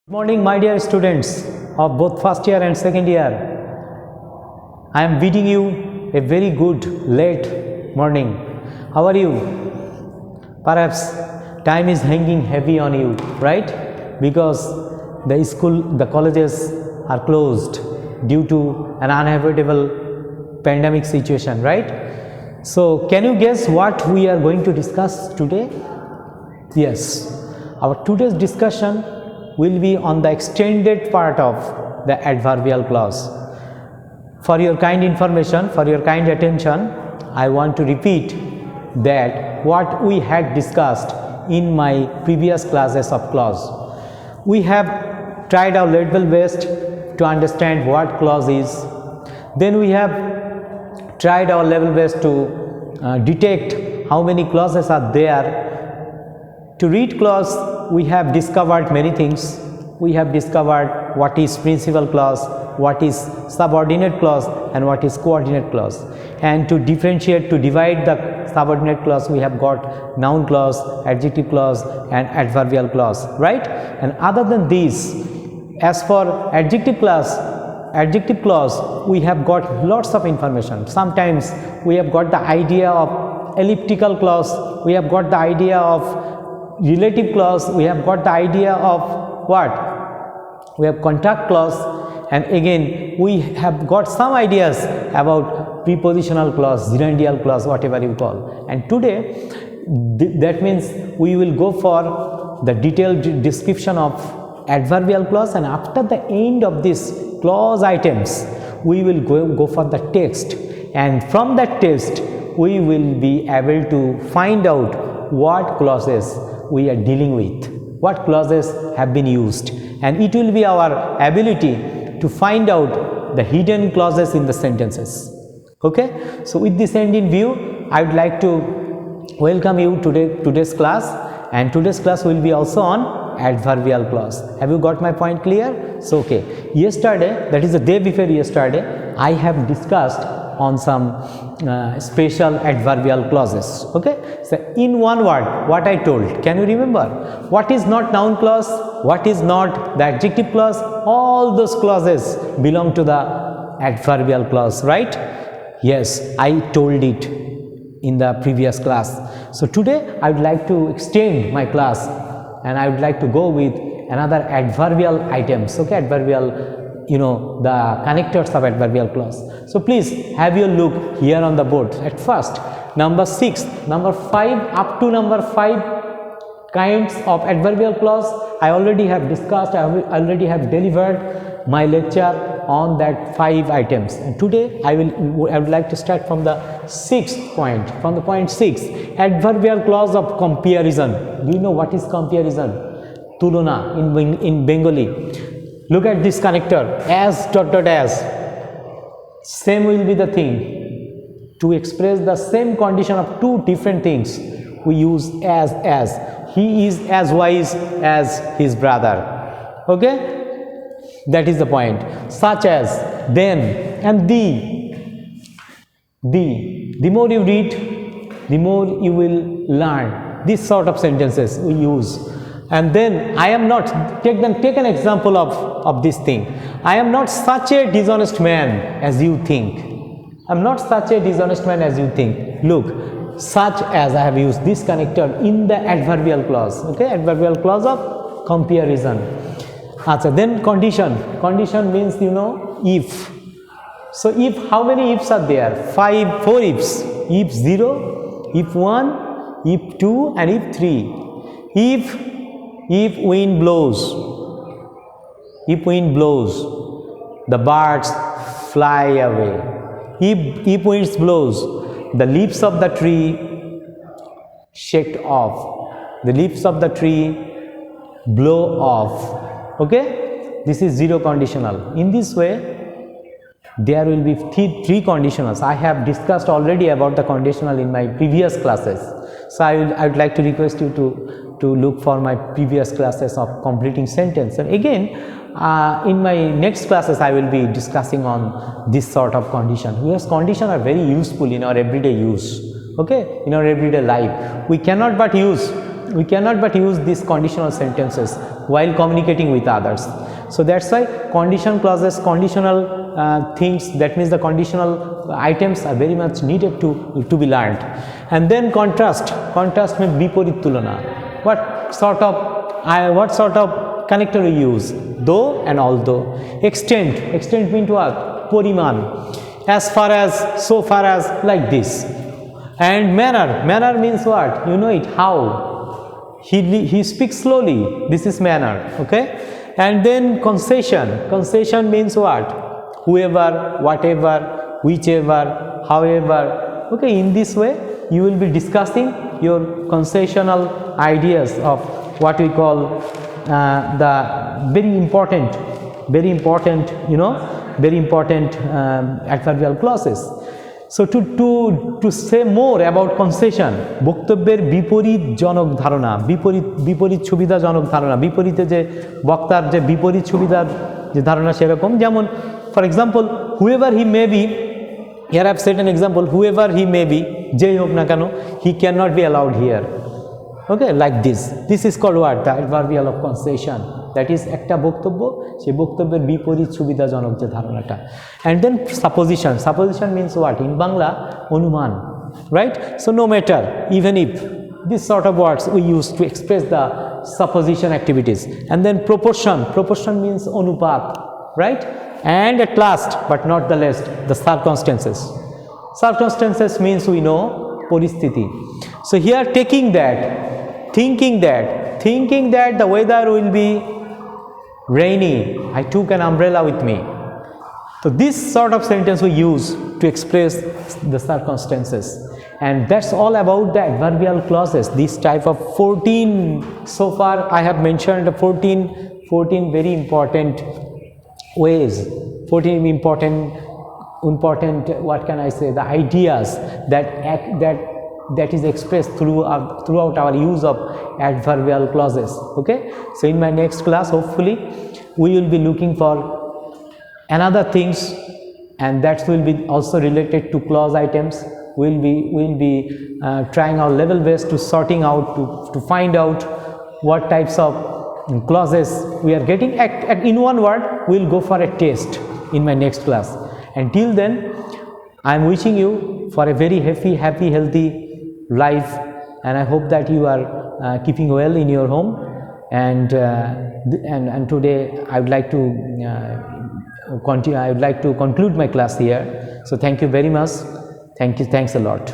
Good morning, my dear students of both first year and second year. I am bidding you a very good late morning. How are you? Perhaps time is hanging heavy on you, right? Because the colleges are closed due to an unavoidable pandemic situation, right? So, can you guess what we are going to discuss today? Yes, our today's discussion will be on the extended part of the adverbial clause. For your kind information, for your kind attention, I want to repeat that what we had discussed in my previous classes of clause. We have tried our level best to understand what clause is. Then we have tried our level best to detect how many clauses are there. To read clause, we have discovered many things. We have discovered what is principal clause, what is subordinate clause, and what is coordinate clause. And to differentiate, to divide the subordinate clause, we have got noun clause, adjective clause, and adverbial clause, right? And other than these, as for adjective clause, we have got lots of information. Sometimes we have got the idea of elliptical clause, we have got the idea of relative clause, we have got the idea of what? We have contract clause, and again we have got some ideas about prepositional clause, gerundial clause, whatever you call. And today that means we will go for the detailed description of adverbial clause, and after the end of these clause items we will go for the text, and from that text we will be able to find out what clauses we are dealing with, what clauses have been used, and it will be our ability to find out the hidden clauses in the sentences. Okay, so with this end in view, I would like to welcome you today's class, and today's class will be also on adverbial clause. Have you got my point clear? So okay, yesterday, that is the day before yesterday, I have discussed on some special adverbial clauses. Okay, so in one word, what I told, can you remember what is not noun clause, what is not the adjective clause? All those clauses belong to the adverbial clause, right? Yes, I told it in the previous class. So today I would like to extend my class, and I would like to go with another adverbial items. Okay, adverbial, you know, the connectors of adverbial clause. So please have your look here on the board. At first, number 6, number 5 up to number 5 kinds of adverbial clause I already have discussed, I already have delivered my lecture on that 5 items, and today I would like to start from the 6th point, from the point 6, adverbial clause of comparison. Do you know what is comparison? Tulona in Bengali. Look at this connector, as dot dot as. Same will be the thing. To express the same condition of two different things, we use as. He is as wise as his brother. Okay? That is the point. Such as, then, and the. The more you read, the more you will learn. This sort of sentences we use. And then I am not, take an example of this thing. I am not such a dishonest man as you think. I am not such a dishonest man as you think. Look, such as, I have used this connector in the adverbial clause. Okay, adverbial clause of comparison. Then condition. Condition means, you know, if. So if, how many ifs are there? 4 ifs. If 0, if 1, if 2, and if 3. If wind blows, the birds fly away. If wind blows, the leaves of the tree shake off. The leaves of the tree blow off. Okay, this is 0 conditional. In this way, there will be 3 conditionals. I have discussed already about the conditional in my previous classes. So I would like to request you to look for my previous classes of completing sentence. And again, in my next classes, I will be discussing on this sort of condition. Because conditions are very useful in our everyday use. Okay, in our everyday life, we cannot but use we cannot but use these conditional sentences while communicating with others. So that's why condition clauses, conditional things, that means the conditional items are very much needed to be learned. And then contrast means বিপরীত তুলনা. What sort of connector we use? Though and although. Extent means what? পরিমাণ. As far as, so far as, like this. And manner means what? You know it, how. He speaks slowly, this is manner, okay. And then concession means what? Whoever, whatever, whichever, however, okay. In this way you will be discussing your concessional ideas of what we call the very important adverbial clauses. So to say more about concession, বক্তব্যের বিপরীতজনক ধারণা, বিপরীত সুবিধাজনক ধারণা, বিপরীতে যে বক্তার যে বিপরীত সুবিধার যে ধারণা সেরকম, যেমন for example whoever he may be, here I have set an example, whoever he may be, যেই হোক না কেন, he cannot be allowed here, okay, like this is called what? The adverbial of concession. That is একটা বক্তব্য, সেই বক্তব্যের বিপরীত সুবিধাজনক যে ধারণাটা. And then supposition means what? In Bangla, অনুমান, right? So no matter, even if, this sort of words we use to express the supposition activities. And then proportion means অনুপাত, right? And at last but not the least, the circumstances means we know পরিস্থিতি. So here thinking that the weather will be rainy, I took an umbrella with me. So this sort of sentence we use to express the circumstances. And that's all about the adverbial clauses, this type of 14. So far I have mentioned 14 very important ways, 14 important, what can I say, the ideas that is expressed throughout our use of adverbial clauses, okay. So in my next class hopefully we will be looking for another things, and that will be also related to clause items. We'll be trying our level best to sorting out to find out what types of clauses we are getting. In one word, we'll go for a test in my next class. Until then, I am wishing you for a very happy healthy life, and I hope that you are keeping well in your home. And today I would like to conclude my class here. So thank you very much. Thanks a lot.